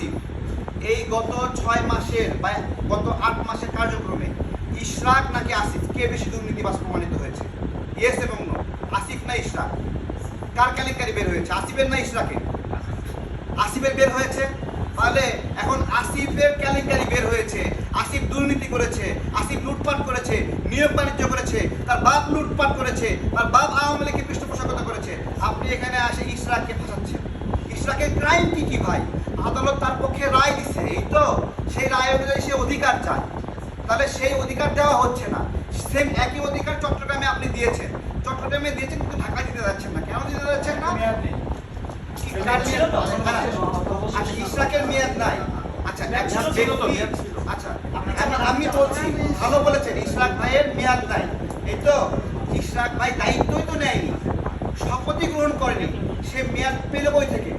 আসিফ এই গত 6 মাসের বা গত 8 মাসের কার্যক্রমে ইশরাক নাকি আসিফ কে বেশি দুর্নীতিবাজ প্রমাণিত হয়েছে? ইয়েস এবং নো। আসিফ না ইশরাক? কার কেলেঙ্কারি বের হয়েছে, আসিফের না ইশরাকের? আসিফের বের হয়েছে। তাহলে এখন আসিফের কেলেঙ্কারি বের হয়েছে, আসিফ দুর্নীতি করেছে, আসিফ লুটপাট করেছে, নিয়োগ বাণিজ্য করেছে, তার বাপ লুটপাট করেছে, তার বাপ আওয়ামী লীগের পৃষ্ঠপোষকতা করেছে। আপনি এখানে আসে ইশরাককে ফাঁসাচ্ছেন। ইশরাকের ক্রাইম কি ভাই? আদালত তার পক্ষে রায় দিচ্ছে, এই তো সেই রায় অনুযায়ী সে অধিকার চায়, তাহলে সেই অধিকার দেওয়া হচ্ছে না। সেম একই অধিকার চট্টগ্রামে আপনি দিয়েছেন, চট্টগ্রামে দিয়েছেন কিন্তু ঢাকা দিতে যাচ্ছেন না। কেন দিতে যাচ্ছেন না? আচ্ছা, ইশরাকের মেয়াদ নাই। আচ্ছা আচ্ছা আমি বলছি, ভালো বলেছেন, ইশরাক ভাইয়ের মেয়াদ নাই। এই তো ইশরাক ভাই দায়িত্বই তো নেয়নি, শপথই গ্রহণ করেনি, সে মেয়াদ পেল বই থেকে।